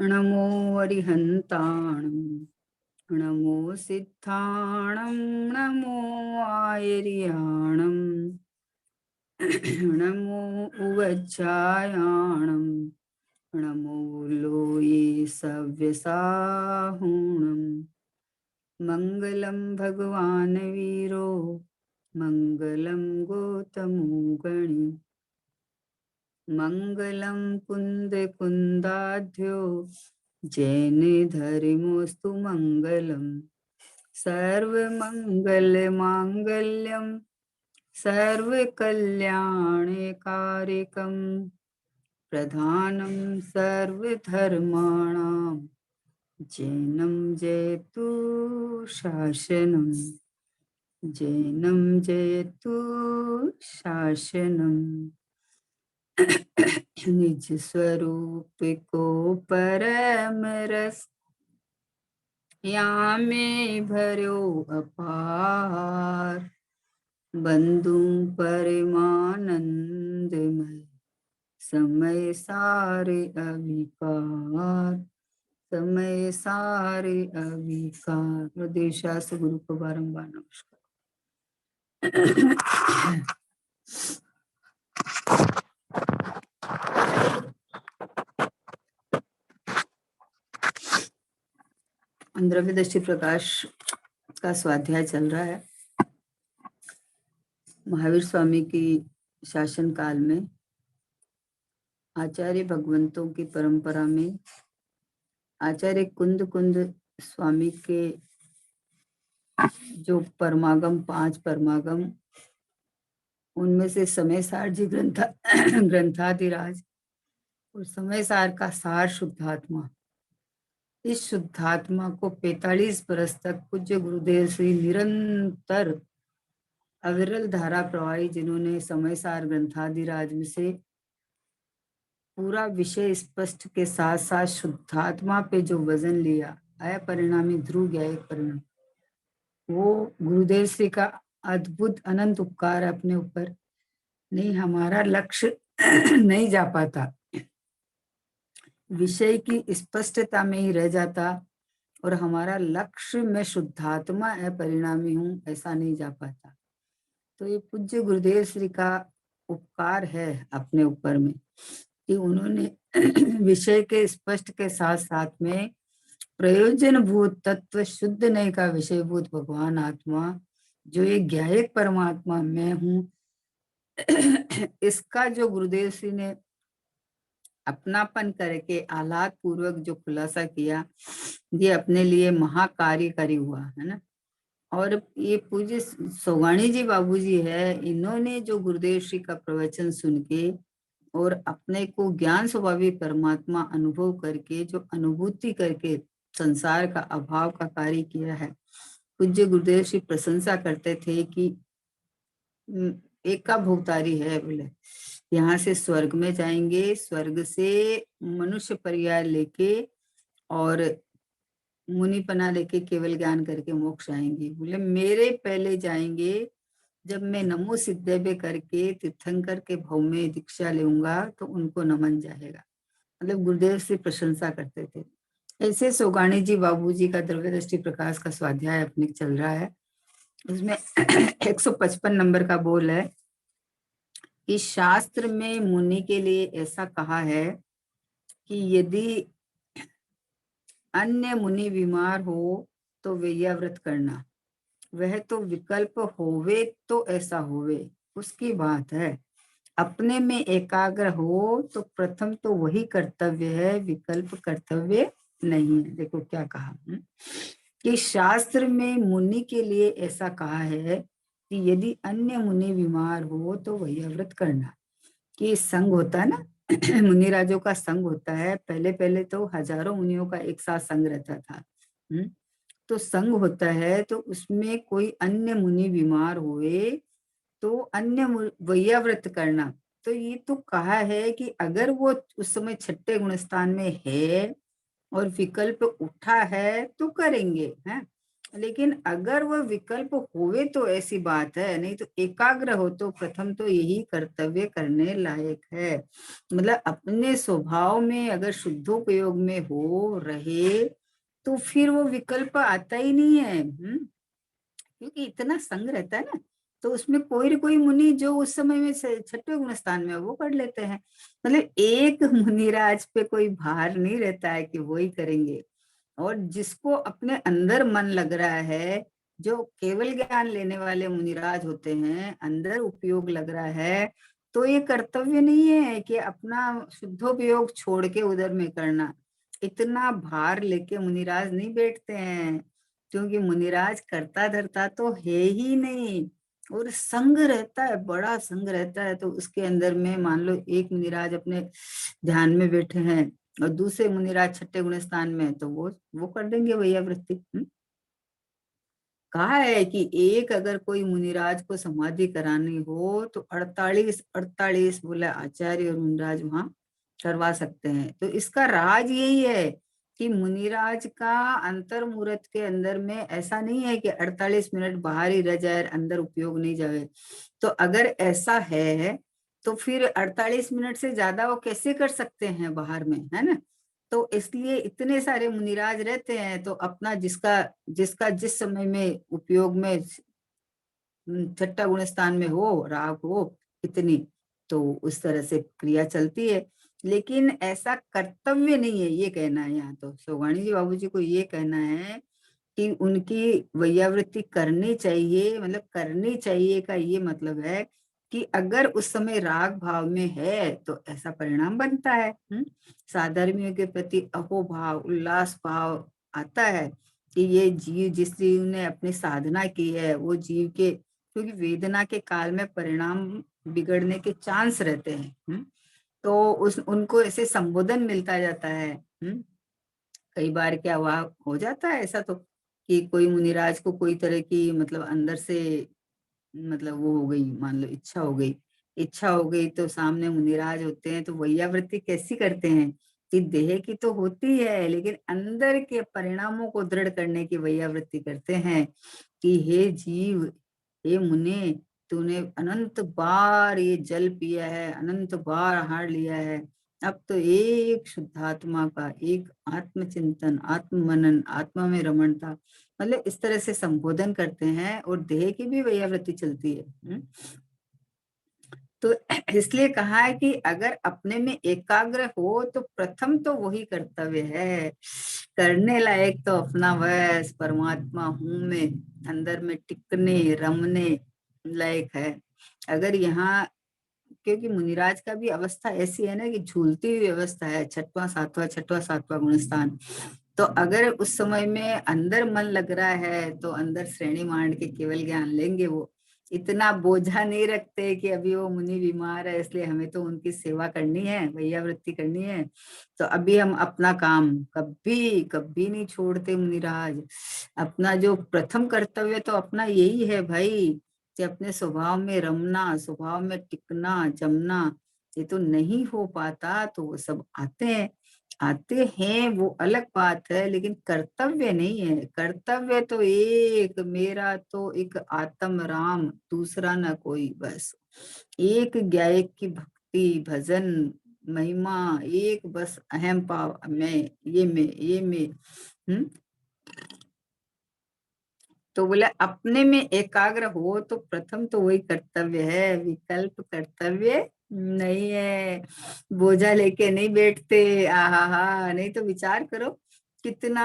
नमो अरिहन्ताणं नमो सिद्धाणं नमो आयर्याणं नमो उवज्जायाणं नमो लोये सव्यसाहुणं मङ्गलं भगवान् वीरो मङ्गलं गौतमो गणि मङ्गलं कुन्द कुन्दाढ्यो जैन धर्मोऽस्तु मङ्गलम् सर्वमङ्गलमाङ्गल्यं सर्वकल्याणकारिकं प्रधानं सर्वधर्माणां जैनं जयतु शासनं जैनं जयतु शासनम् निज स्वरूप को परम रस या में भर्यो अपार बंधु परमानंदमय समय सारे अविकार समय सारे अविकार। हृदय शास्त्र गुरु को बारंबार नमस्कार। 15वें दृष्टि प्रकाश का स्वाध्याय चल रहा है। महावीर स्वामी की शासन काल में आचार्य भगवंतों की परंपरा में आचार्य कुंद कुंद स्वामी के जो परमागम 5 परमागम, उनमें से समय सार जी ग्रंथाधिराज और समय सार का सार शुद्धात्मा, इस शुद्धात्मा को 45 बरस तक पूज्य गुरुदेव श्री निरंतर अविरल धारा प्रवाही, जिन्होंने समय सार ग्रंथाधिराज में से पूरा विषय स्पष्ट के साथ साथ शुद्धात्मा पे जो वजन लिया, अपरिणामी ध्रुव ज्ञायक परिणाम, वो गुरुदेव श्री का अद्भुत अनंत उपकार अपने ऊपर। नहीं हमारा लक्ष्य नहीं जा पाता, विषय की स्पष्टता में ही रह जाता और हमारा लक्ष्य मैं शुद्धात्मा अपरिणामी हूँ ऐसा नहीं जा पाता। तो ये पूज्य गुरुदेव श्री का उपकार है अपने ऊपर में कि उन्होंने विषय के स्पष्ट के साथ साथ में प्रयोजन भूत तत्व शुद्ध नहीं का विषय भूत भगवान आत्मा, जो ये ज्ञायक परमात्मा मैं हूँ, इसका जो गुरुदेव श्री ने अपनापन करके आह्लाद पूर्वक जो खुलासा किया, ये अपने लिए महाकार्यकारी हुआ है ना। और ये पूज्य सोगाणी जी बाबूजी है, इन्होंने जो गुरुदेव श्री का प्रवचन सुन के और अपने को ज्ञान स्वभावी परमात्मा अनुभव करके जो अनुभूति करके संसार का अभाव का कार्य किया है। पूज्य गुरुदेव श्री प्रशंसा करते थे कि एक का भोगतारी है, बोले यहाँ से स्वर्ग में जाएंगे, स्वर्ग से मनुष्य पर्याय लेके और मुनिपना लेके केवल ज्ञान करके मोक्ष आएंगे। बोले मेरे पहले जाएंगे, जब मैं नमो सिद्धेबे करके तीर्थंकर के भाव में दीक्षा लूंगा तो उनको नमन जाएगा। मतलब गुरुदेव से प्रशंसा करते थे। ऐसे सोगाणी जी बाबूजी का द्रव्य दृष्टि प्रकाश का स्वाध्याय अपने चल रहा है। उसमें 155 नंबर का बोल है कि शास्त्र में मुनि के लिए ऐसा कहा है कि यदि अन्य मुनि बीमार हो तो वेयाव्रत करना, वह तो विकल्प होवे तो ऐसा होवे, उसकी बात है। अपने में एकाग्र हो तो प्रथम तो वही कर्तव्य है, विकल्प कर्तव्य नहीं है। देखो क्या कहा कि शास्त्र में मुनि के लिए ऐसा कहा है कि यदि अन्य मुनि बीमार हो तो वेयाव्रत करना। कि संघ होता है ना, मुनिराजों का संघ होता है। पहले पहले तो हजारों मुनियों का एक साथ संघ रहता था। तो संघ होता है, तो उसमें कोई अन्य मुनि बीमार हुए तो अन्य वेयाव्रत करना। तो ये तो कहा है कि अगर वो उस समय छठे गुणस्थान में है और विकल्प उठा है तो करेंगे, हैं। लेकिन अगर वो विकल्प होवे तो ऐसी बात है, नहीं तो एकाग्र हो तो प्रथम तो यही कर्तव्य करने लायक है। मतलब अपने स्वभाव में अगर शुद्धोपयोग में हो रहे तो फिर वो विकल्प आता ही नहीं है। क्योंकि इतना संग रहता है ना, तो उसमें कोई न कोई मुनि जो उस समय में छठवे गुण स्थान में है, वो कर लेते हैं। मतलब एक मुनिराज पे कोई भार नहीं रहता है कि वो ही करेंगे। और जिसको अपने अंदर मन लग रहा है, जो केवल ज्ञान लेने वाले मुनिराज होते हैं, अंदर उपयोग लग रहा है, तो ये कर्तव्य नहीं है कि अपना शुद्धोपयोग छोड़ के उधर में करना। इतना भार लेके मुनिराज नहीं बैठते हैं, क्योंकि मुनिराज करता धरता तो है ही नहीं। और संग रहता है, बड़ा संग रहता है, तो उसके अंदर में मान लो एक मुनिराज अपने ध्यान में बैठे हैं और दूसरे मुनिराज छठे गुण स्थान में है, तो वो कर देंगे भैया वृत्ति। कहा है कि एक अगर कोई मुनिराज को समाधि करानी हो तो 48 बोला आचार्य और मुनिराज वहां करवा सकते हैं। तो इसका राज यही है कि मुनिराज का अंतर मुहूर्त के अंदर में ऐसा नहीं है कि 48 मिनट बाहर ही रह जाए, अंदर उपयोग नहीं जाए। तो अगर ऐसा है तो फिर 48 मिनट से ज्यादा वो कैसे कर सकते हैं बाहर में, है ना। तो इसलिए इतने सारे मुनिराज रहते हैं, तो अपना जिसका जिसका जिस समय में उपयोग में छठा गुण स्थान में हो, राग हो इतनी, तो उस तरह से क्रिया चलती है। लेकिन ऐसा कर्तव्य नहीं है, ये कहना है यहाँ तो सोगाणी जी बाबू जी को ये कहना है कि उनकी वैयावृत्ति करनी चाहिए। मतलब करनी चाहिए का ये मतलब है कि अगर उस समय राग भाव में है तो ऐसा परिणाम बनता है। साधर्मियों के प्रति अहोभाव, उल्लास भाव आता है कि ये जीव, जिस जीव ने अपनी साधना की है, वो जीव के, क्योंकि वेदना के काल में परिणाम बिगड़ने के चांस रहते हैं। तो उस उनको ऐसे संबोधन मिलता जाता है। कई बार क्या हुआ, हो जाता है ऐसा तो कि कोई मुनिराज को कोई तरह की मतलब अंदर से मतलब वो हो गई, मान लो इच्छा हो गई तो सामने मुनिराज होते हैं तो वैयावृत्ति कैसी करते हैं कि देह की तो होती है, लेकिन अंदर के परिणामों को दृढ़ करने की वैयावृत्ति करते हैं कि हे जीव, हे मुने, तूने अनंत बार ये जल पिया है, अनंत बार आहार लिया है, अब तो एक शुद्धात्मा का, एक आत्मचिंतन, आत्म मनन, आत्मा में रमणता, मतलब इस तरह से संबोधन करते हैं और देह की भी वैयावृत्ति चलती है। तो इसलिए कहा है कि अगर अपने में एकाग्र हो तो प्रथम तो वही कर्तव्य है करने लायक, तो अपना वश परमात्मा हूं में अंदर में टिकने रमने लायक है। अगर यहाँ, क्योंकि मुनिराज का भी अवस्था ऐसी है ना कि झूलती हुई अवस्था है, छठवां सातवां गुण स्थान। तो अगर उस समय में अंदर मन लग रहा है तो अंदर श्रेणी मांड के केवल ज्ञान लेंगे। वो इतना बोझा नहीं रखते कि अभी वो मुनि बीमार है इसलिए हमें तो उनकी सेवा करनी है, वैयावृत्ति करनी है, तो अभी हम अपना काम कभी कभी नहीं छोड़ते मुनिराज। अपना जो प्रथम कर्तव्य तो अपना यही है भाई कि अपने स्वभाव में रमना, स्वभाव में टिकना जमना। ये तो नहीं हो पाता तो वो सब आते हैं वो अलग बात है, लेकिन कर्तव्य नहीं है। कर्तव्य तो एक मेरा तो एक आत्म राम, दूसरा ना कोई, बस एक गायक की भक्ति भजन महिमा, एक बस अहम पाव मैं, ये मैं। हम्म तो बोले अपने में एकाग्र हो तो प्रथम तो वही कर्तव्य है, विकल्प कर्तव्य नहीं है। बोझा लेके नहीं बैठते। आहा, नहीं तो विचार करो कितना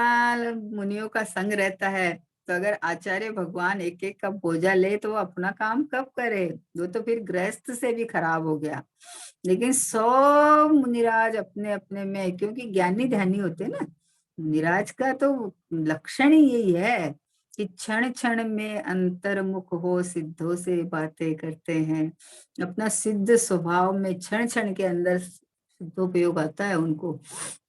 मुनियों का संग रहता है। तो अगर आचार्य भगवान एक एक का बोझा ले तो वो अपना काम कब करे, वो तो फिर गृहस्थ से भी खराब हो गया। लेकिन सब मुनिराज अपने अपने में, क्योंकि ज्ञानी ध्यानी होते हैं ना, मुनिराज का तो लक्षण ही यही है कि क्षण क्षण में अंतर्मुख हो सिद्धों से बातें करते हैं। अपना सिद्ध स्वभाव में क्षण क्षण के अंदर सिद्धोपयोग आता है उनको।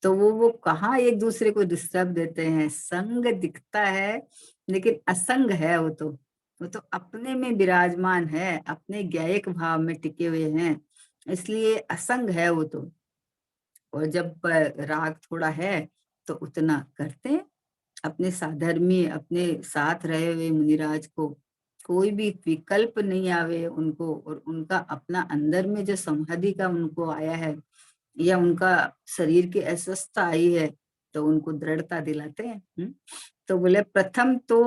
तो वो कहाँ एक दूसरे को डिस्टर्ब देते हैं, संग दिखता है लेकिन असंग है वो तो अपने में विराजमान है, अपने ज्ञायक भाव में टिके हुए हैं, इसलिए असंग है वो तो। और जब राग थोड़ा है तो उतना करते हैं। अपने साधर्मी अपने साथ रहे हुए मुनिराज को कोई भी विकल्प नहीं आवे उनको, और उनका अपना अंदर में जो समाधि का उनको आया है या उनका शरीर की अस्वस्थता आई है तो उनको दृढ़ता दिलाते हैं। तो बोले प्रथम तो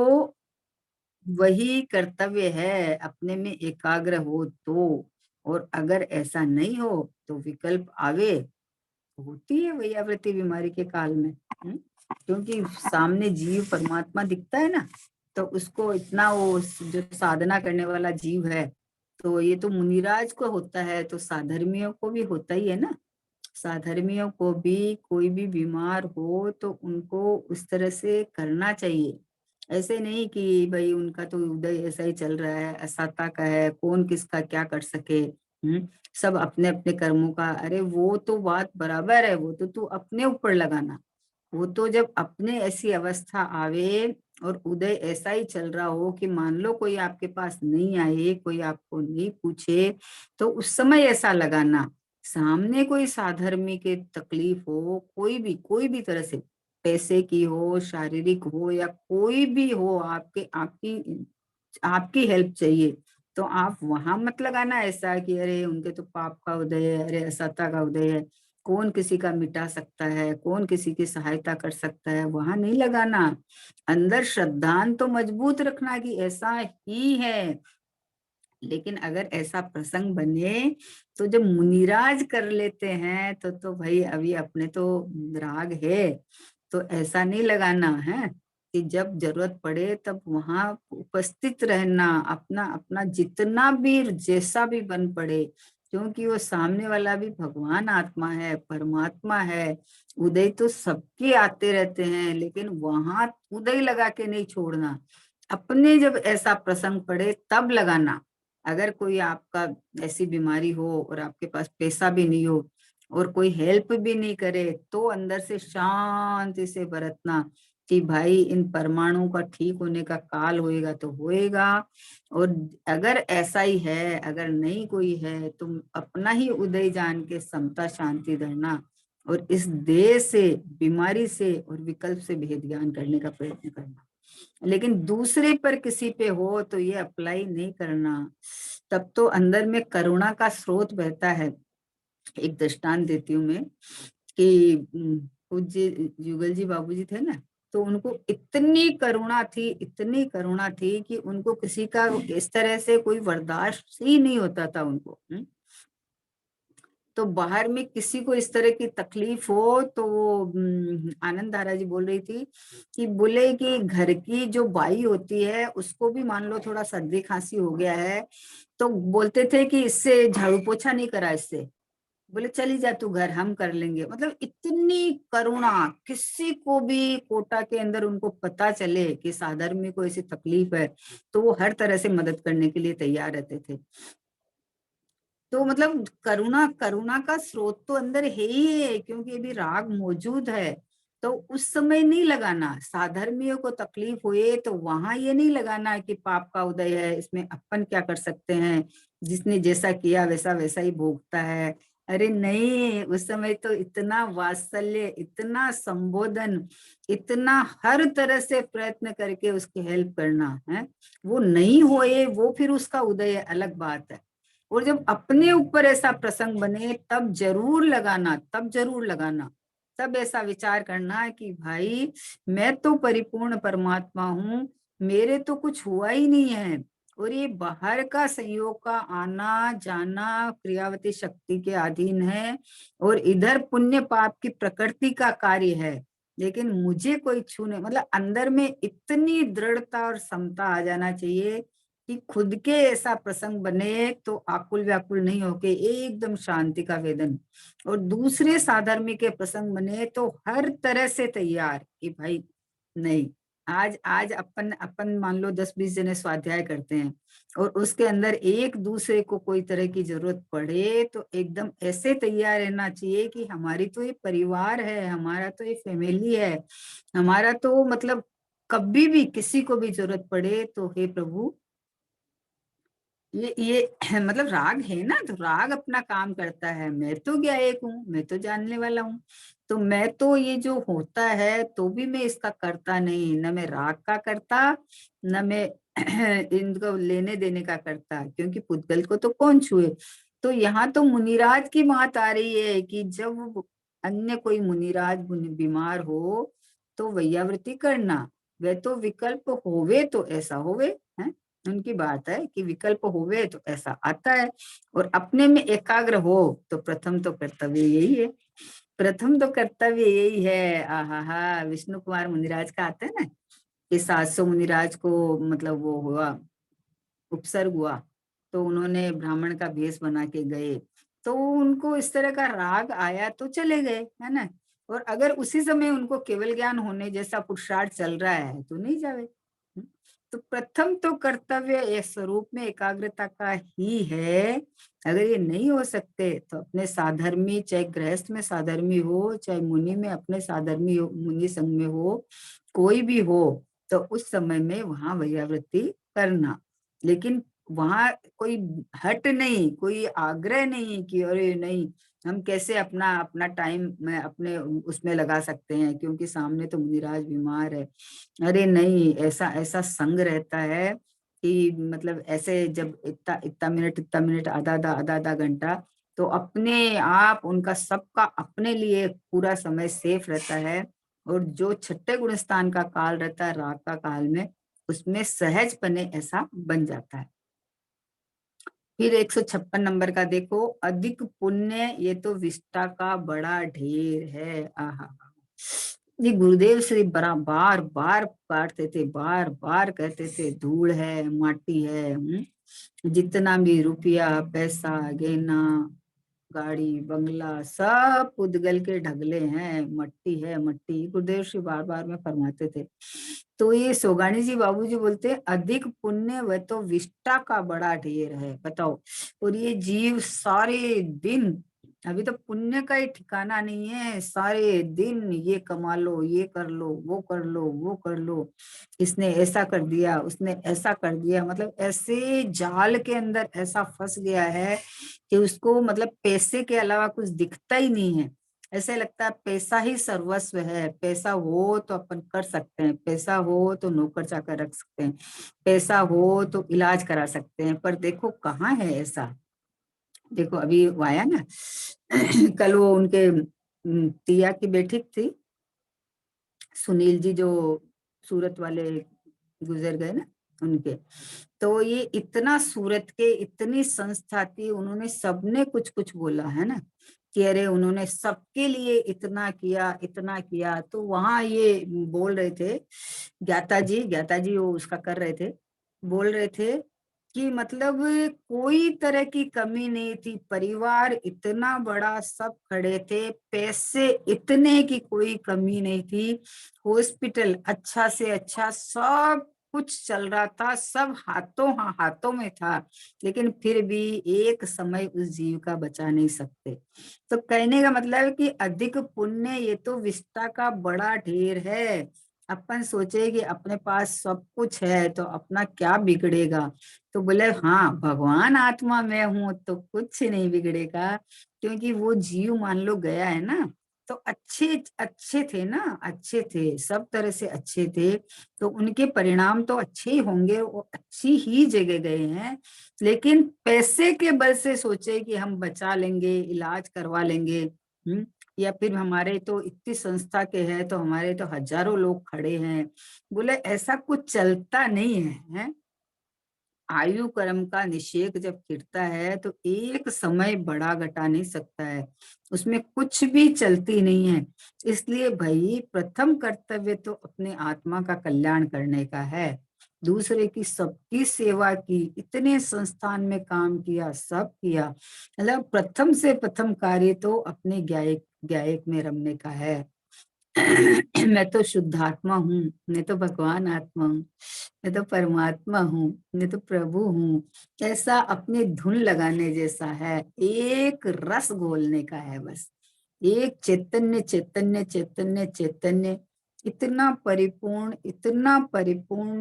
वही कर्तव्य है अपने में एकाग्र हो तो, और अगर ऐसा नहीं हो तो विकल्प आवे, होती है वैयावृत्ति बीमारी के काल में। क्योंकि सामने जीव परमात्मा दिखता है ना, तो उसको इतना वो जो साधना करने वाला जीव है, तो ये तो मुनिराज को होता है तो साधर्मियों को भी होता ही है ना। साधर्मियों को भी कोई भी बीमार हो तो उनको उस तरह से करना चाहिए। ऐसे नहीं कि भाई उनका तो उदय ऐसा ही चल रहा है, असाता का है, कौन किसका क्या कर सके। सब अपने अपने कर्मों का, अरे वो तो बात बराबर है, वो तो तू अपने ऊपर लगाना। वो तो जब अपने ऐसी अवस्था आवे और उदय ऐसा ही चल रहा हो कि मान लो कोई आपके पास नहीं आए, कोई आपको नहीं पूछे, तो उस समय ऐसा लगाना। सामने कोई साधर्मी के तकलीफ हो, कोई भी तरह से, पैसे की हो, शारीरिक हो, या कोई भी हो, आपके आपकी आपकी हेल्प चाहिए, तो आप वहां मत लगाना ऐसा कि अरे उनके तो पाप का उदय है, अरे असता का उदय है, कौन किसी का मिटा सकता है, कौन किसी की सहायता कर सकता है, वहां नहीं लगाना। अंदर श्रद्धान तो मजबूत रखना कि ऐसा ही है। लेकिन अगर ऐसा प्रसंग बने तो जब मुनिराज कर लेते हैं तो भाई अभी अपने तो राग है, तो ऐसा नहीं लगाना है कि जब जरूरत पड़े तब वहां उपस्थित रहना, अपना अपना जितना भी जैसा भी बन पड़े, क्योंकि वो सामने वाला भी भगवान आत्मा है, परमात्मा है। उदय तो सबके आते रहते हैं, लेकिन वहां उदय लगा के नहीं छोड़ना। अपने जब ऐसा प्रसंग पड़े तब लगाना। अगर कोई आपका ऐसी बीमारी हो और आपके पास पैसा भी नहीं हो और कोई हेल्प भी नहीं करे, तो अंदर से शांति से बरतना कि भाई इन परमाणु का ठीक होने का काल होएगा तो होएगा। और अगर ऐसा ही है, अगर नहीं कोई है, तुम अपना ही उदय जान के समता शांति धरना, और इस देह से, बीमारी से और विकल्प से भेद ज्ञान करने का प्रयत्न करना। लेकिन दूसरे पर किसी पे हो तो ये अप्लाई नहीं करना। तब तो अंदर में करुणा का स्रोत बहता है। एक दृष्टांत देती हूँ मैं कि पूज्य जुगल जी बाबूजी थे ना, तो उनको इतनी करुणा थी, इतनी करुणा थी कि उनको किसी का इस तरह से कोई बर्दाश्त ही नहीं होता था उनको। तो बाहर में किसी को इस तरह की तकलीफ हो तो वो आनंद धारा जी बोल रही थी कि बोले कि घर की जो बाई होती है उसको भी मान लो थोड़ा सर्दी खांसी हो गया है, तो बोलते थे कि इससे झाड़ू पोछा नहीं करा, इससे बोले चली जा तू घर, हम कर लेंगे। मतलब इतनी करुणा, किसी को भी कोटा के अंदर उनको पता चले कि साधर्मी को ऐसी तकलीफ है तो वो हर तरह से मदद करने के लिए तैयार रहते थे। तो मतलब करुणा, करुणा का स्रोत तो अंदर है ही है, क्योंकि अभी राग मौजूद है। तो उस समय नहीं लगाना। साधर्मियों को तकलीफ हुए तो वहां ये नहीं लगाना कि पाप का उदय है, इसमें अपन क्या कर सकते हैं, जिसने जैसा किया वैसा वैसा ही भोगता है। अरे नहीं, उस समय तो इतना वात्सल्य, इतना संबोधन, इतना हर तरह से प्रयत्न करके उसकी हेल्प करना है। वो नहीं होए वो फिर उसका उदय अलग बात है। और जब अपने ऊपर ऐसा प्रसंग बने तब जरूर लगाना, तब जरूर लगाना। तब ऐसा विचार करना कि भाई मैं तो परिपूर्ण परमात्मा हूँ, मेरे तो कुछ हुआ ही नहीं है, और ये बाहर का संयोग का आना जाना क्रियावती शक्ति के अधीन है, और इधर पुण्य पाप की प्रकृति का कार्य है। लेकिन मुझे कोई छू नहीं, मतलब अंदर में इतनी दृढ़ता और समता आ जाना चाहिए कि खुद के ऐसा प्रसंग बने तो आकुल व्याकुल नहीं होके एकदम शांति का वेदन, और दूसरे साधर्मी के प्रसंग बने तो हर तरह से तैयार कि भाई नहीं, आज आज अपन अपन मान लो 10-20 जने स्वाध्याय करते हैं और उसके अंदर एक दूसरे को कोई तरह की जरूरत पड़े तो एकदम ऐसे तैयार रहना चाहिए कि हमारी तो ये परिवार है, हमारा तो ये फैमिली है, हमारा तो मतलब कभी भी किसी को भी जरूरत पड़े तो हे प्रभु ये मतलब राग है ना, तो राग अपना काम करता है। मैं तो क्या एक हूँ, मैं तो जानने वाला हूँ। तो मैं तो ये जो होता है तो भी मैं इसका करता नहीं, न मैं राग का करता, न मैं इनको लेने देने का करता, क्योंकि पुद्गल को तो कौन छुए। तो यहाँ तो मुनिराज की बात आ रही है कि जब अन्य कोई मुनिराज बीमार हो तो वैयावृत्ति करना, वे तो विकल्प होवे तो ऐसा होवे है। उनकी बात है कि विकल्प होवे तो ऐसा आता है, और अपने में एकाग्र हो तो प्रथम तो कर्तव्य यही है। प्रथम तो कर्तव्य यही है। आहा, विष्णु कुमार मुनिराज का आता है ना कि 700 मुनिराज को मतलब वो हुआ, उपसर्ग हुआ, तो उन्होंने ब्राह्मण का भेष बना के गए, तो उनको इस तरह का राग आया तो चले गए, है ना। और अगर उसी समय उनको केवल ज्ञान होने जैसा पुरुषार्थ चल रहा है तो नहीं जावे। तो प्रथम तो कर्तव्य एक स्वरूप में एकाग्रता का ही है। अगर ये नहीं हो सकते तो अपने साधर्मी, चाहे गृहस्थ में साधर्मी हो, चाहे मुनि में अपने साधर्मी हो, मुनि संग में हो, कोई भी हो, तो उस समय में वहां वैयावृत्ति करना। लेकिन वहां कोई हट नहीं, कोई आग्रह नहीं कि अरे नहीं, हम कैसे अपना अपना टाइम में अपने उसमें लगा सकते हैं क्योंकि सामने तो मुनिराज बीमार है। अरे नहीं, ऐसा ऐसा संग रहता है कि मतलब ऐसे जब इतना मिनट आधा आधा घंटा, तो अपने आप उनका सबका अपने लिए पूरा समय सेफ रहता है। और जो छठे गुण स्थान का काल रहता है राग का काल में, उसमें सहज पने ऐसा बन जाता है। फिर 156 नंबर का देखो, अधिक पुण्य ये तो विष्टा का बड़ा ढेर है। आहा, ये गुरुदेव श्री बड़ा बार बार काटते थे, बार बार कहते थे धूल है, माटी है। जितना भी रुपया पैसा गहना गाड़ी बंगला सब पुद्गल के ढगले हैं, मट्टी है मट्टी, गुरुदेव श्री बार बार में फरमाते थे। तो ये सोगानी जी बाबू जी बोलते हैं, अधिक पुण्य वह तो विष्टा का बड़ा ढेर है, बताओ। और ये जीव सारे दिन, अभी तो पुण्य का ही ठिकाना नहीं है, सारे दिन ये कमा लो, ये कर लो, वो कर लो, वो कर लो, इसने ऐसा कर दिया, उसने ऐसा कर दिया, मतलब ऐसे जाल के अंदर ऐसा फंस गया है कि उसको मतलब पैसे के अलावा कुछ दिखता ही नहीं है। ऐसे लगता है पैसा ही सर्वस्व है, पैसा हो तो अपन कर सकते हैं, पैसा हो तो नौकर चाकर रख सकते हैं, पैसा हो तो इलाज करा सकते हैं, पर देखो कहाँ है ऐसा। देखो अभी वो आया ना कल वो उनके तिया की बेटी थी, सुनील जी जो सूरत वाले गुजर गए ना उनके। तो ये इतना सूरत के इतनी संस्था थी, उन्होंने सबने कुछ कुछ बोला है ना कि अरे उन्होंने सबके लिए इतना किया इतना किया। तो वहां ये बोल रहे थे, ज्ञाता जी वो उसका कर रहे थे, बोल रहे थे कि मतलब कोई तरह की कमी नहीं थी, परिवार इतना बड़ा, सब खड़े थे, पैसे इतने की कोई कमी नहीं थी, हॉस्पिटल अच्छा से अच्छा, सब कुछ चल रहा था, सब हाथों में था। लेकिन फिर भी एक समय उस जीव का बचा नहीं सकते। तो कहने का मतलब है कि अधिक पुण्य ये तो विष्टा का बड़ा ढेर है। अपन सोचे कि अपने पास सब कुछ है तो अपना क्या बिगड़ेगा। तो बोले हाँ, भगवान आत्मा में हूं तो कुछ नहीं बिगड़ेगा, क्योंकि वो जीव मान लो गया है ना, तो अच्छे अच्छे थे ना, अच्छे थे, सब तरह से अच्छे थे, तो उनके परिणाम तो अच्छे ही होंगे, वो अच्छी ही जगह गए हैं। लेकिन पैसे के बल से सोचे कि हम बचा लेंगे, इलाज करवा लेंगे, या फिर हमारे तो इतनी संस्था के हैं तो हमारे तो हजारों लोग खड़े हैं, बोले ऐसा कुछ चलता नहीं है, है? आयु कर्म का निषेध जब गिरता है तो एक समय बड़ा घटा नहीं सकता है, उसमें कुछ भी चलती नहीं है। इसलिए भाई प्रथम कर्तव्य तो अपने आत्मा का कल्याण करने का है, दूसरे की सबकी सेवा की, इतने संस्थान में काम किया, सब किया, मतलब प्रथम से प्रथम कार्य तो अपने गायक गायक में रमने का है। मैं तो शुद्धात्मा हूँ, मैं तो भगवान आत्मा हूँ, मैं तो परमात्मा हूँ, मैं तो प्रभु हूँ, ऐसा अपने धुन लगाने जैसा है, एक रस घोलने का है बस, एक चैतन्य चैतन्य चैतन्य चैतन्य, इतना परिपूर्ण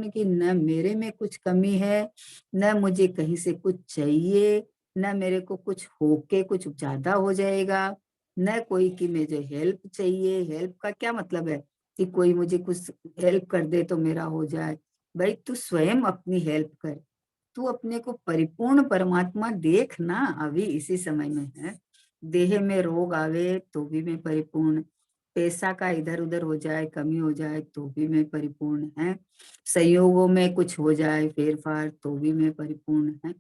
कि न मेरे में कुछ कमी है, न मुझे कहीं से कुछ चाहिए, न मेरे को कुछ होके कुछ ज्यादा हो जाएगा, न कोई की मुझे हेल्प चाहिए। हेल्प का क्या मतलब है कि कोई मुझे कुछ हेल्प कर दे तो मेरा हो जाए। भाई तू स्वयं अपनी हेल्प कर, तू अपने को परिपूर्ण परमात्मा देख ना। अभी इसी समय में है, देह में रोग आवे तो भी मैं परिपूर्ण, पैसा का इधर उधर हो जाए, कमी हो जाए तो भी मैं परिपूर्ण है, संयोगों में कुछ हो जाए फेर फार तो भी मैं परिपूर्ण है,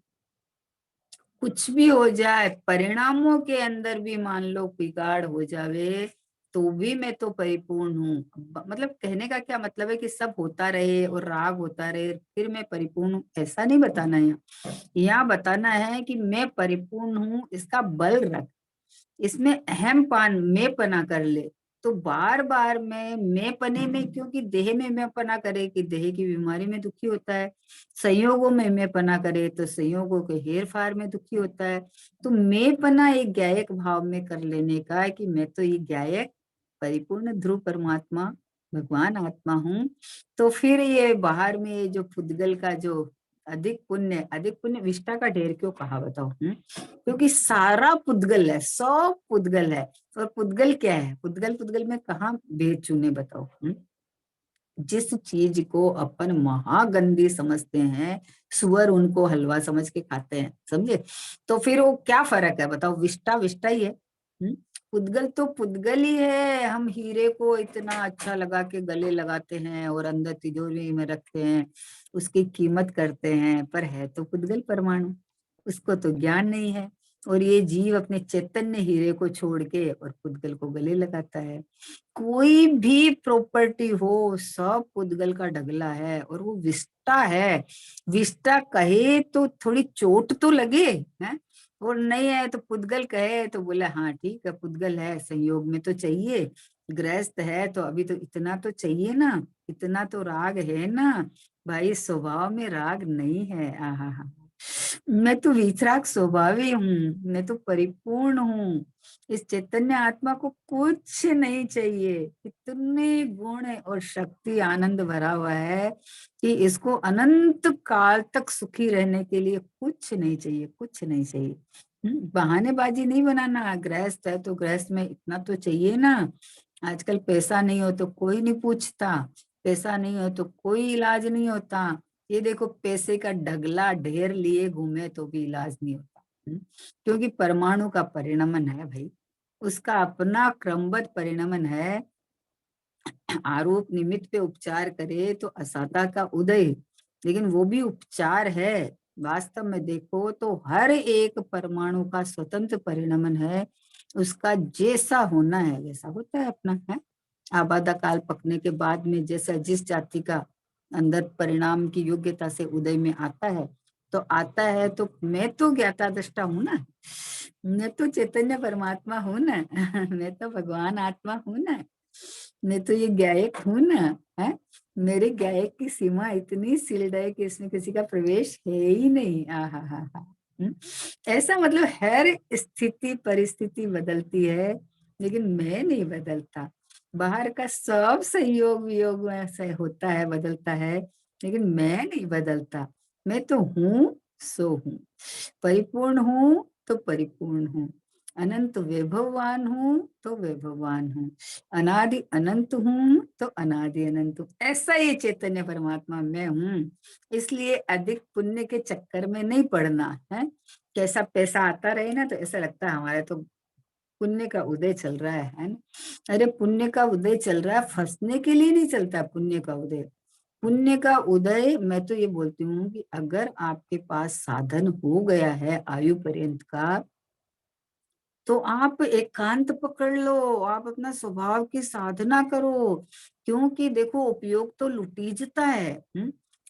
कुछ भी हो जाए, परिणामों के अंदर भी मान लो बिगाड़ हो जावे तो भी मैं तो परिपूर्ण हूँ। मतलब कहने का क्या मतलब है कि सब होता रहे और राग होता रहे फिर मैं परिपूर्ण हूँ, ऐसा नहीं बताना है। यहाँ बताना है कि मैं परिपूर्ण हूँ, इसका बल रख, इसमें अहम पान मैं पना कर ले। तो बार बार मैं पने में, क्योंकि देह में मैं पना करे कि देह की बीमारी में दुखी होता है, संयोगों में मैं पना करे तो संयोगों के हेर फार में दुखी होता है। तो मैं पना एक गायक भाव में कर लेने का है कि मैं तो ये गायक परिपूर्ण ध्रुव परमात्मा भगवान आत्मा हूँ। तो फिर ये बाहर में ये जो पुद्गल का जो अधिक पुण्य विष्टा का ढेर क्यों कहा बताओ? क्योंकि सारा पुद्गल है, सब पुद्गल है। और पुद्गल क्या है? पुद्गल पुद्गल में कहाँ भेद चुने बताओ? जिस चीज को अपन महागंदी समझते हैं, सुअर उनको हलवा समझ के खाते हैं, समझे? तो फिर वो क्या फर्क है बताओ? विष्टा विष्टा ही है। पुद्गल तो पुद्गल ही है। हम हीरे को इतना अच्छा लगा के गले लगाते हैं और अंदर तिजोरी में रखते हैं, उसकी कीमत करते हैं, पर है तो पुद्गल परमाणु, उसको तो ज्ञान नहीं है। और ये जीव अपने चैतन्य हीरे को छोड़ के और पुद्गल को गले लगाता है। कोई भी प्रॉपर्टी हो सब पुद्गल का ढगला है और वो विष्टा है। विष्टा कहे तो थोड़ी चोट तो लगे, है? और नहीं है तो पुद्गल कहे तो बोला हाँ ठीक है, पुद्गल है, संयोग में तो चाहिए, गृहस्थ है तो अभी तो इतना तो चाहिए ना, इतना तो राग है ना। भाई स्वभाव में राग नहीं है। आहा, मैं तो वितराग स्वभावी हूँ, मैं तो परिपूर्ण हूँ। इस चैतन्य आत्मा को कुछ नहीं चाहिए, इतने गुण और शक्ति आनंद भरा हुआ है कि इसको अनंत काल तक सुखी रहने के लिए कुछ नहीं चाहिए, कुछ नहीं चाहिए। बहानेबाजी नहीं बनाना। गृहस्थ है तो गृहस्थ में इतना तो चाहिए ना। आजकल पैसा नहीं हो तो कोई नहीं पूछता, पैसा नहीं हो तो कोई इलाज नहीं होता। ये देखो पैसे का ढगला ढेर लिए घूमे तो भी इलाज नहीं होता। क्योंकि परमाणु का परिणमन है भाई, उसका अपना क्रमबद्ध परिणमन है। आरोप निमित्त पे उपचार करे तो असाता का उदय, लेकिन वो भी उपचार है। वास्तव में देखो तो हर एक परमाणु का स्वतंत्र परिणमन है, उसका जैसा होना है वैसा होता है अपना, है। आबादा काल पकने के बाद में जैसा जिस जाति का अंदर परिणाम की योग्यता से उदय में आता है तो आता है। तो मैं तो ज्ञाता दृष्टा हूं ना, मैं तो चैतन्य परमात्मा हूं ना मैं तो भगवान आत्मा हूं ना, मैं तो ये गायक हूं ना, है। मेरे गायक की सीमा इतनी सील्ड है कि इसमें किसी का प्रवेश है ही नहीं। आहा हा हा। ऐसा मतलब हर स्थिति परिस्थिति बदलती है लेकिन मैं नहीं बदलता। बाहर का सब संयोग वियोग में से होता है, बदलता है, लेकिन मैं नहीं बदलता। मैं तो हूँ सो हूँ, परिपूर्ण हूँ तो परिपूर्ण हूँ, अनंत वैभववान हूँ तो वैभववान हूँ, अनादि अनंत हूँ तो अनादि अनंत हूँ। ऐसा ये चैतन्य परमात्मा मैं हूँ। इसलिए अधिक पुण्य के चक्कर में नहीं पड़ना है। कैसा पैसा आता रहे ना तो ऐसा लगता है हमारे तो पुण्य का उदय चल रहा है ना। अरे पुण्य का उदय चल रहा है, फंसने के लिए नहीं चलता पुण्य का उदय। पुण्य का उदय मैं तो ये बोलती हूँ कि अगर आपके पास साधन हो गया है आयु पर्यंत का, तो आप एकांत पकड़ लो, आप अपना स्वभाव की साधना करो। क्योंकि देखो उपयोग तो लुटीजता है।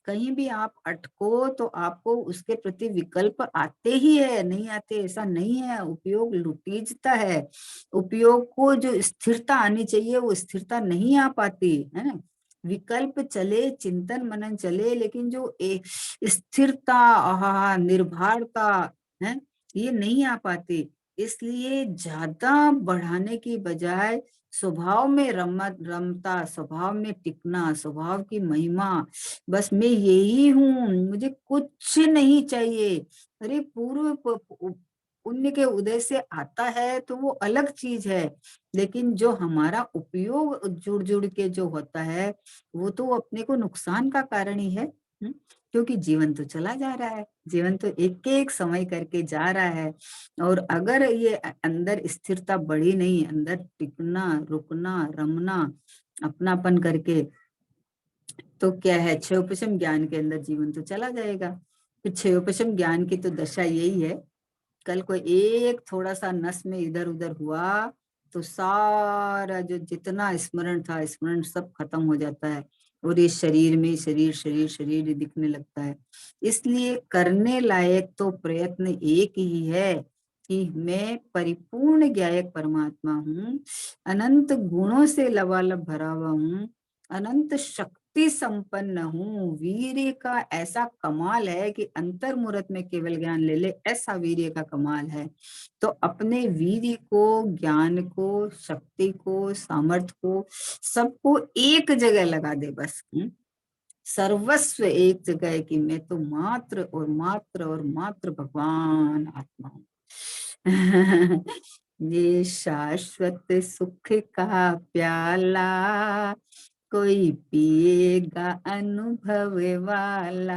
कहीं भी आप अटको तो आपको उसके प्रति विकल्प आते ही है, नहीं आते ऐसा नहीं है। उपयोग लुटीजता है। उपयोग को जो स्थिरता आनी चाहिए वो स्थिरता नहीं आ पाती है ना। विकल्प चले, चिंतन मनन चले, लेकिन जो एक स्थिरता, निर्भरता है, ये नहीं आ पाती। इसलिए ज्यादा बढ़ाने की बजाय स्वभाव में रमता, स्वभाव में टिकना, स्वभाव की महिमा, बस मैं यही हूँ, मुझे कुछ नहीं चाहिए। अरे पुण्य के उदय से आता है तो वो अलग चीज है, लेकिन जो हमारा उपयोग जुड़ जुड़ के जो होता है वो तो अपने को नुकसान का कारण ही है। क्योंकि जीवन तो चला जा रहा है, जीवन तो एक एक समय करके जा रहा है। और अगर ये अंदर स्थिरता बढ़ी नहीं, अंदर टिकना, रुकना, रमना, अपनापन करके, तो क्या है, क्षयोपशम ज्ञान के अंदर जीवन तो चला जाएगा। फिर क्षयोपशम ज्ञान की तो दशा यही है, कल को एक थोड़ा सा नस में इधर उधर हुआ तो सारा जो जितना स्मरण था, स्मरण सब खत्म हो जाता है, और ये शरीर में शरीर शरीर शरीर दिखने लगता है। इसलिए करने लायक तो प्रयत्न एक ही है कि मैं परिपूर्ण ज्ञायक परमात्मा हूँ, अनंत गुणों से लबालब भरा हुआ हूँ, अनंत शक्ति संपन्न हूँ। वीर्य का ऐसा कमाल है कि अंतर मुहूर्त में केवल ज्ञान ले ले, ऐसा वीर्य का कमाल है। तो अपने वीर्य को, ज्ञान को, शक्ति को, सामर्थ्य को, सबको एक जगह लगा दे बस। सर्वस्व एक जगह है कि मैं तो मात्र और मात्र और मात्र भगवान आत्मा हूँ। ये शाश्वत सुख का प्याला कोई पिएगा अनुभव वाला,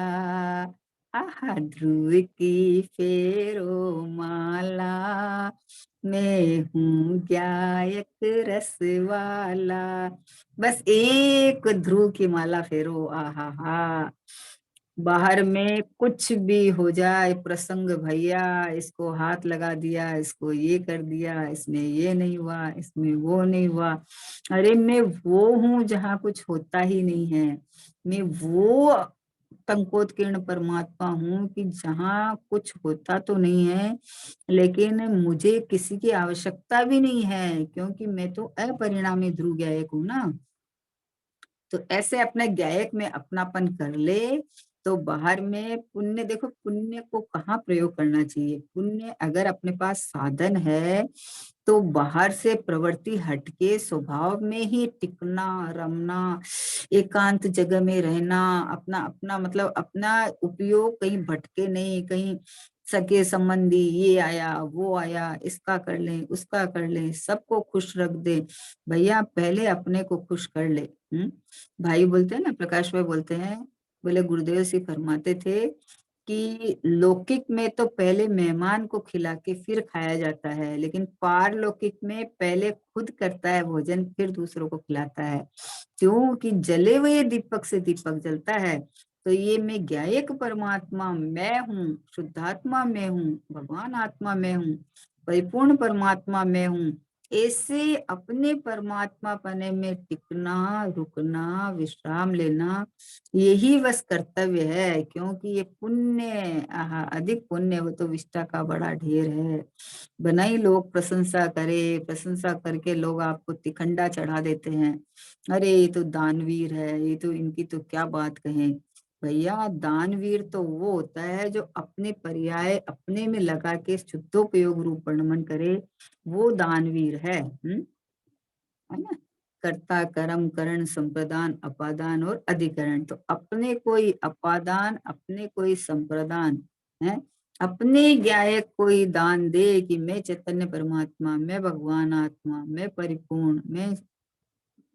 आहा ध्रुव की फेरो माला, मैं हूँ गायक रस वाला। बस एक ध्रुव की माला फेरो, आहा हा, बाहर में कुछ भी हो जाए प्रसंग, भैया इसको हाथ लगा दिया, इसको ये कर दिया, इसमें ये नहीं हुआ, इसमें वो नहीं हुआ। अरे मैं वो हूँ जहाँ कुछ होता ही नहीं है, मैं वो टंकोत्कीर्ण परमात्मा हूँ कि जहाँ कुछ होता तो नहीं है, लेकिन मुझे किसी की आवश्यकता भी नहीं है, क्योंकि मैं तो अपरिणामी ध्रुव गायक हूँ ना। तो ऐसे अपने गायक में अपनापन कर ले तो बाहर में पुण्य, देखो पुण्य को कहाँ प्रयोग करना चाहिए। पुण्य अगर अपने पास साधन है तो बाहर से प्रवृत्ति हटके स्वभाव में ही टिकना, रमना, एकांत जगह में रहना, अपना अपना मतलब अपना उपयोग कहीं भटके नहीं, कहीं सके संबंधी ये आया वो आया, इसका कर ले उसका कर ले, सबको खुश रख दे। भैया पहले अपने को खुश कर ले। भाई बोलते हैं ना, प्रकाश भाई बोलते हैं, बोले गुरुदेव जी फरमाते थे कि लौकिक में तो पहले मेहमान को खिला के फिर खाया जाता है, लेकिन पारलौकिक में पहले खुद करता है भोजन फिर दूसरों को खिलाता है। क्योंकि जले हुए दीपक से दीपक जलता है। तो ये मैं ज्ञायक परमात्मा मैं हूँ, शुद्धात्मा मैं हूँ, भगवान आत्मा मैं हूँ, परिपूर्ण परमात्मा मैं हूँ। ऐसे अपने परमात्मा पने में टिकना, रुकना, विश्राम लेना, यही बस कर्तव्य है। क्योंकि ये पुण्य, अधिक पुण्य वो तो विष्ठा का बड़ा ढेर है। बनाई लोग प्रशंसा करे, प्रशंसा करके लोग आपको तिखंडा चढ़ा देते हैं, अरे ये तो दानवीर है, ये तो इनकी तो क्या बात कहें। भैया दानवीर तो वो होता है जो अपने पर्याय अपने में लगा के शुद्धोपयोग रूप वर्णन करे, वो दानवीर है ना। कर्ता, कर्म, करण, संप्रदान, अपादान और अधिकरण। तो अपने कोई अपादान, अपने कोई संप्रदान है, अपने ज्ञायक कोई दान दे कि मैं चैतन्य परमात्मा, मैं भगवान आत्मा, मैं परिपूर्ण, मैं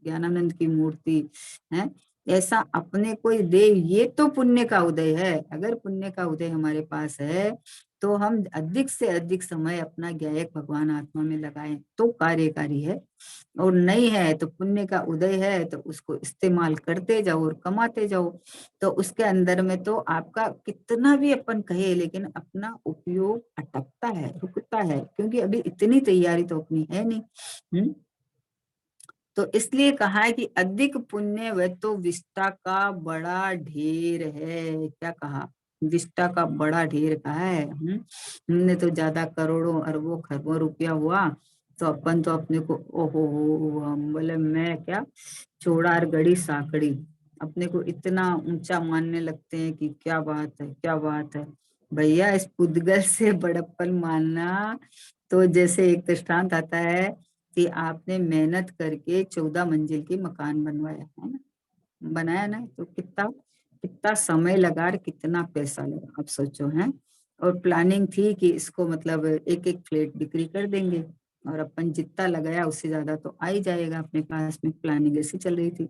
ज्ञानानंद की मूर्ति है, ऐसा अपने कोई दे, ये तो पुण्य का उदय है। अगर पुण्य का उदय हमारे पास है तो हम अधिक से अधिक समय अपना ज्ञायक भगवान आत्मा में लगाएं तो कार्यकारी है, और नहीं है तो पुण्य का उदय है तो उसको इस्तेमाल करते जाओ और कमाते जाओ। तो उसके अंदर में तो आपका कितना भी अपन कहे, लेकिन अपना उपयोग अटकता है, रुकता है, क्योंकि अभी इतनी तैयारी तो अपनी है नहीं। तो इसलिए कहा है कि अधिक पुण्य वह तो विष्टा का बड़ा ढेर है। क्या कहा, विष्टा का बड़ा ढेर कहा है। हमने तो ज्यादा करोड़ों अरबों खरबों रुपया हुआ तो अपन तो अपने को ओहो, हम बोले मैं क्या, चौड़ार गड़ी साकड़ी, अपने को इतना ऊंचा मानने लगते हैं कि क्या बात है, क्या बात है। भैया इस पुद्गल से बड़प्पन मानना तो जैसे एक दृष्टांत आता है कि आपने मेहनत करके 14 मंजिल की मकान बनवाया है ना, बनाया ना, तो कितना कितना समय लगा और कितना पैसा लगा, आप सोचो हैं। और प्लानिंग थी कि इसको मतलब एक एक फ्लैट बिक्री कर देंगे और अपन जितना लगाया उससे ज्यादा तो आ ही जाएगा अपने पास में, प्लानिंग ऐसी चल रही थी।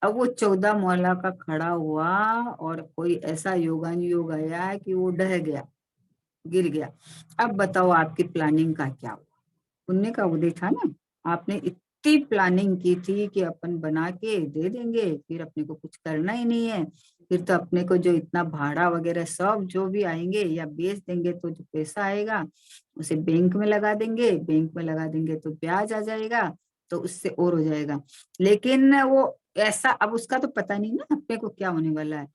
अब वो 14 मोहल्ला का खड़ा हुआ और कोई ऐसा योगानुयोग आया कि वो ढह गया, गिर गया। अब बताओ आपकी प्लानिंग का क्या? पुण्य का उदय था ना। आपने इतनी प्लानिंग की थी कि अपन बना के दे देंगे, फिर अपने को कुछ करना ही नहीं है, फिर तो अपने को जो इतना भाड़ा वगैरह सब जो भी आएंगे या बेच देंगे तो जो पैसा आएगा उसे बैंक में लगा देंगे, बैंक में लगा देंगे तो ब्याज आ जाएगा, तो उससे और हो जाएगा। लेकिन वो ऐसा, अब उसका तो पता नहीं ना अपने को क्या होने वाला है।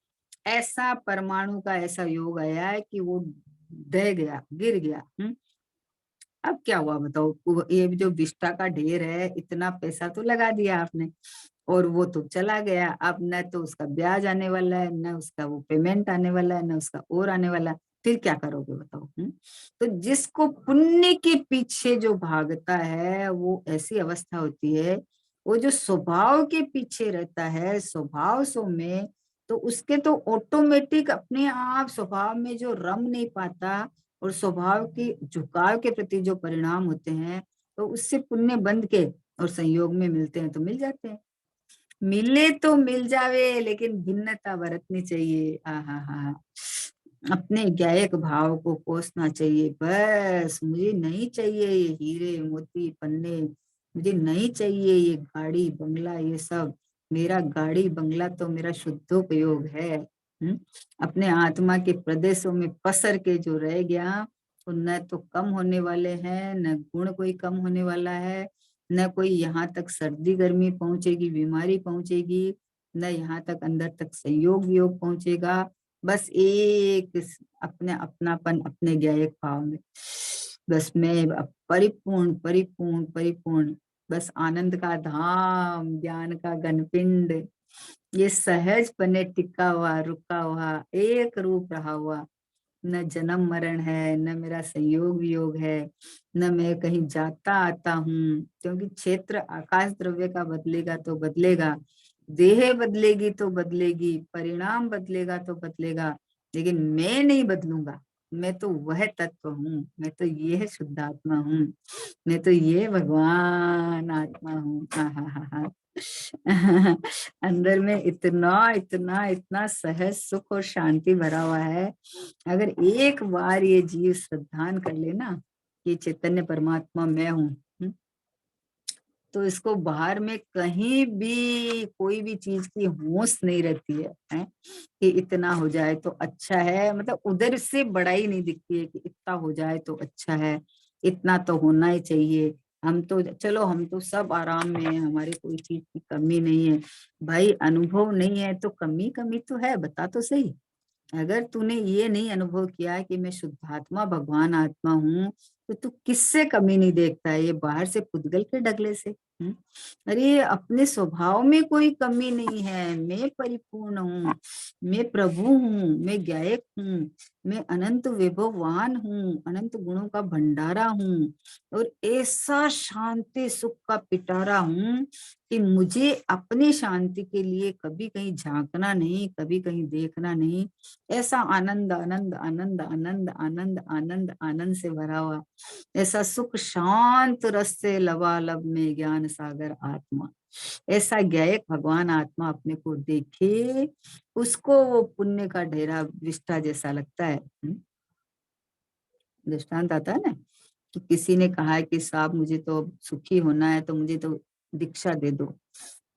ऐसा परमाणु का ऐसा योग आया है कि वो ढह गया, गिर गया। अब क्या हुआ बताओ? ये जो विष्टा का ढेर है, इतना पैसा तो लगा दिया आपने और वो तो चला गया। अब न तो उसका ब्याज आने वाला है, न उसका वो पेमेंट आने वाला है, न उसका और आने वाला है। फिर क्या करोगे बताओ? तो जिसको पुण्य के पीछे जो भागता है वो ऐसी अवस्था होती है, वो जो स्वभाव के पीछे रहता है, स्वभाव सो में, तो उसके तो ऑटोमेटिक अपने आप स्वभाव में जो रम नहीं पाता और स्वभाव की झुकाव के प्रति जो परिणाम होते हैं, तो उससे पुण्य बंध के और संयोग में मिलते हैं तो मिल जाते हैं। मिले तो मिल जावे, लेकिन भिन्नता बरतनी चाहिए। हाँ हाँ, अपने गायक भाव को पोसना चाहिए। बस मुझे नहीं चाहिए ये हीरे मोती पन्ने, मुझे नहीं चाहिए ये गाड़ी बंगला ये सब। मेरा गाड़ी बंगला तो मेरा शुद्धोपयोग है। अपने आत्मा के प्रदेशों में पसर के जो रह गया, तो न तो कम होने वाले हैं, न गुण कोई कम होने वाला है, न कोई यहाँ तक सर्दी गर्मी पहुंचेगी, बीमारी पहुंचेगी, न यहाँ तक अंदर तक संयोग वियोग पहुंचेगा। बस एक अपने अपनापन, अपने ज्ञायक भाव में, बस मैं अब परिपूर्ण परिपूर्ण परिपूर्ण, बस आनंद का धाम, ज्ञान का घनपिंड, ये सहज पने टिका हुआ रुका हुआ एक रूप रहा हुआ। न जन्म मरण है, न मेरा संयोग वियोग है, न मैं कहीं जाता आता हूँ, क्योंकि क्षेत्र आकाश द्रव्य का बदलेगा तो बदलेगा, देह बदलेगी तो बदलेगी, परिणाम बदलेगा तो बदलेगा, लेकिन मैं नहीं बदलूंगा। मैं तो वह तत्व हूँ, मैं तो ये शुद्धात्मा हूँ, मैं तो ये भगवान आत्मा हूँ। हाँ हाँ हाँ हाँ। अंदर में इतना इतना इतना सहज सुख और शांति भरा हुआ है। अगर एक बार ये जीव श्रद्धान कर लेना कि चैतन्य परमात्मा मैं हूँ, तो इसको बाहर में कहीं भी कोई भी चीज की होश नहीं रहती है, कि इतना हो जाए तो अच्छा है, मतलब उधर से बड़ाई नहीं दिखती है कि इतना हो जाए तो अच्छा है, इतना तो होना ही चाहिए। हम तो चलो, हम तो सब आराम में हैं, हमारे कोई चीज की कमी नहीं है। भाई अनुभव नहीं है तो कमी कमी तो है, बता तो सही। अगर तूने ये नहीं अनुभव किया कि मैं शुद्धात्मा भगवान आत्मा हूँ, तो तू किससे कमी नहीं देखता है? ये बाहर से पुद्गल के ढगले से। अरे अपने स्वभाव में कोई कमी नहीं है, मैं परिपूर्ण हूँ, मैं प्रभु हूँ, मैं गायक हूँ, मैं अनंत विभववान हूँ, अनंत गुणों का भंडारा हूँ, और ऐसा शांति सुख का पिटारा हूँ कि मुझे अपनी शांति के लिए कभी कहीं झांकना नहीं, कभी कहीं देखना नहीं। ऐसा आनंद आनंद आनंद आनंद आनंद आनंद आनंद से भरा हुआ, ऐसा सुख शांत रस से लबालब में ज्ञान सागर आत्मा, ऐसा ज्ञायक भगवान आत्मा अपने को देखे, उसको वो पुण्य का ढेरा विष्ठा जैसा लगता है। दृष्टांत आता है ना कि किसी ने कहा है कि साहब मुझे तो सुखी होना है तो मुझे तो दीक्षा दे दो।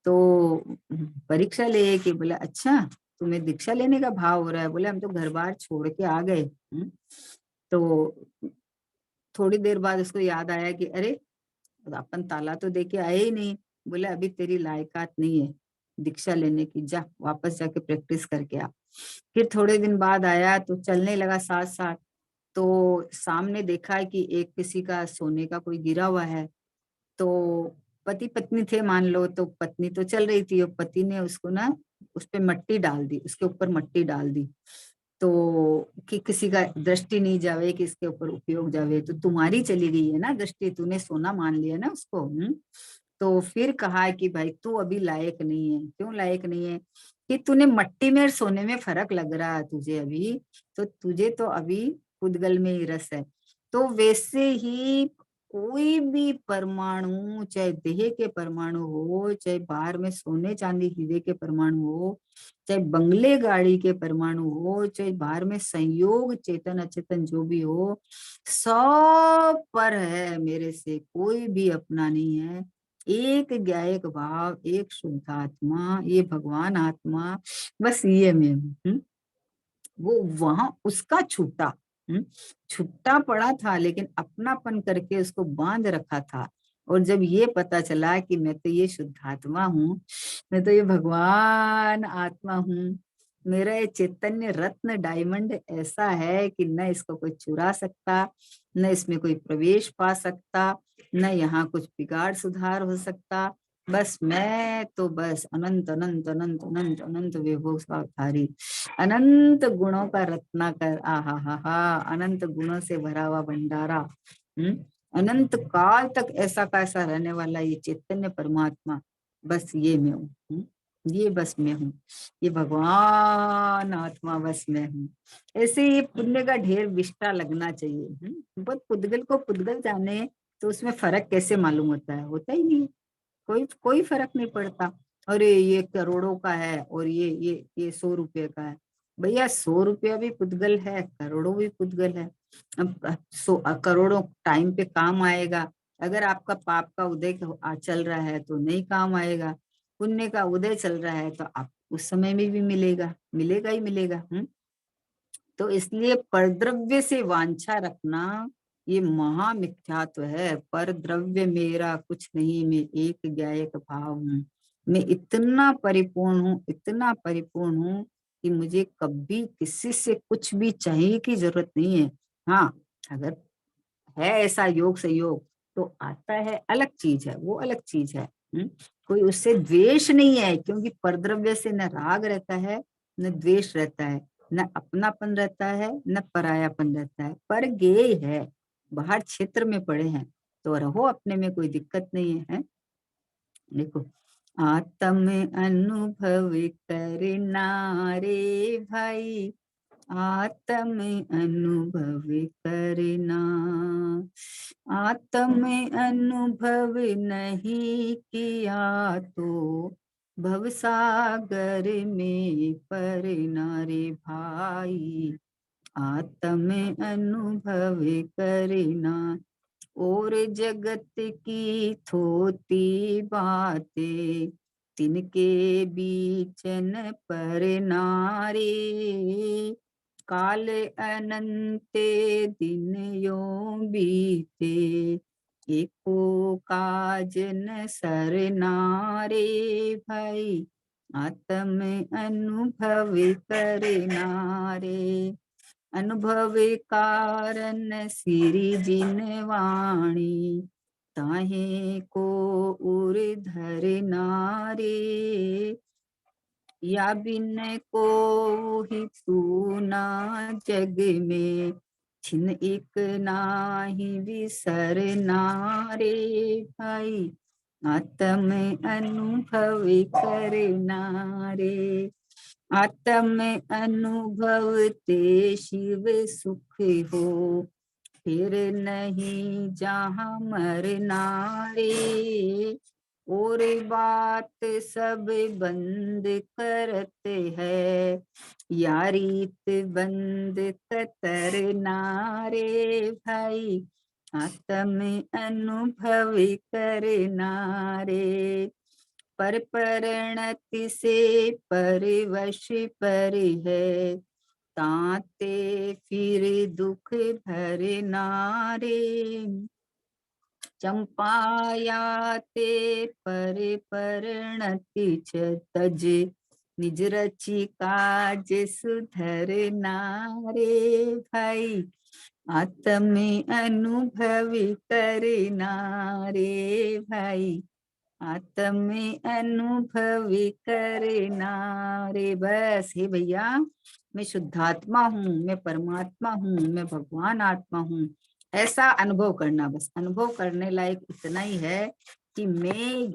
तो परीक्षा ले कि बोला अच्छा, तुम्हें दीक्षा लेने का भाव हो रहा है? बोले हम तो घर बार छोड़ के आ गए। तो थोड़ी देर बाद उसको याद आया कि अरे अपन ताला तो दे के आए ही नहीं। बोले अभी तेरी लायकात नहीं है दीक्षा लेने की, जा वापस जाके प्रैक्टिस करके आ। फिर थोड़े दिन बाद आया तो चलने लगा साथ साथ, तो सामने देखा है कि एक किसी का सोने का कोई गिरा हुआ है। तो पति पत्नी थे मान लो, तो पत्नी तो चल रही थी और पति ने उसको ना उस पे मट्टी डाल दी, उसके ऊपर मट्टी डाल दी। तो कि किसी का दृष्टि नहीं जावे, कि इसके ऊपर उपयोग जावे, तो तुम्हारी चली गई है ना दृष्टि, तूने सोना मान लिया ना उसको। तो फिर कहा कि भाई तू अभी लायक नहीं है। क्यों लायक नहीं है? कि तूने मट्टी में और सोने में फर्क लग रहा है तुझे अभी, तो तुझे तो अभी पुद्गल में ही रस है। तो वैसे ही कोई भी परमाणु, चाहे देह के परमाणु हो, चाहे बाहर में सोने चांदी हीरे के परमाणु हो, चाहे बंगले गाड़ी के परमाणु हो, चाहे बाहर में संयोग चेतन अचेतन जो भी हो, सब पर है मेरे से, कोई भी अपना नहीं है। एक ज्ञायक भाव, एक शुद्ध आत्मा, ये भगवान आत्मा, बस ये मैं हूँ। वो वहां उसका छूटा, छुट्टा पड़ा था, लेकिन अपनापन करके उसको बांध रखा था। और जब ये पता चला कि मैं तो ये शुद्धात्मा हूँ, मैं तो ये भगवान आत्मा हूँ, मेरा ये चैतन्य रत्न डायमंड ऐसा है कि न इसको कोई चुरा सकता, न इसमें कोई प्रवेश पा सकता, न यहाँ कुछ बिगाड़ सुधार हो सकता। बस मैं तो बस अनंत अनंत अनंत अनंत अनंत विभवधारी, अनंत गुणों का रत्नाकर, आहा हा हा, अनंत गुणों से भरा हुआ भंडारा, अनंत काल तक ऐसा कैसा रहने वाला ये चैतन्य परमात्मा, बस ये मैं हूँ। ये बस मैं हूँ, ये भगवान आत्मा बस मैं हूँ। ऐसे ये पुण्य का ढेर विष्टा लगना चाहिए। बहुत पुद्गल को पुद्गल जाने, तो उसमें फर्क कैसे मालूम होता है? होता ही नहीं, कोई कोई फर्क नहीं पड़ता। अरे ये करोड़ों का है और ये 100 रुपये का है। भैया 100 रुपया भी पुद्गल है, करोड़ों भी पुद्गल है। अब करोड़ों टाइम पे काम आएगा, अगर आपका पाप का उदय चल रहा है तो नहीं काम आएगा, पुण्य का उदय चल रहा है तो आप उस समय में भी मिलेगा, मिलेगा ही मिलेगा। तो इसलिए परद्रव्य से वांछा रखना ये महामिथ्यात्व है। पर द्रव्य मेरा कुछ नहीं, मैं एक ज्ञायक भाव हूँ। मैं इतना परिपूर्ण हूँ, इतना परिपूर्ण हूँ कि मुझे कभी किसी से कुछ भी चाहिए की जरूरत नहीं है। हाँ, अगर है ऐसा योग संयोग तो आता है, अलग चीज है, वो अलग चीज है। कोई उससे द्वेष नहीं है, क्योंकि परद्रव्य से न राग रहता है, न द्वेष रहता है, न अपनापन रहता है, न परायापन रहता है। पर गेय है, बाहर क्षेत्र में पड़े हैं तो रहो अपने में, कोई दिक्कत नहीं है, है? देखो, आत्म अनुभव करना रे भाई, आत्म अनुभव करना, आत्म अनुभव नहीं किया तो भवसागर में परना रे भाई, आत्म अनुभव करना। और जगत की थोती बातें तिनके बीचन पर नारे, काल अनंत दिन यो बीते, एको काज न सर नारे भाई, आत्म अनुभव करना रे। अनुभव कारण सिरि जिनवाणी, ताहे को उर धर नारे, या बिन को ही तू ना जग में, छिन एक नाही विसर नारे भाई, आत्म अनुभव करना रे। आत्म अनुभव ते शिव सुख हो, फिर नहीं जहाँ मरना रे। और बात सब बंद करते हैं, यारीत बंद कतर नारे भाई, आत्म अनुभव करना रे। पर परिणति से परिवश पर है, ताते फिर दुख भरना रे। चंपायाते पर परिणति तज, निज रचि काज सुधरना रे भाई, आत्म अनुभव करना रे भाई, आत्म अनुभवी करना रे। बस हे भैया, मैं शुद्धात्मा हूँ, मैं परमात्मा हूँ, मैं भगवान आत्मा हूँ, ऐसा अनुभव करना। बस अनुभव करने लायक इतना ही है कि मैं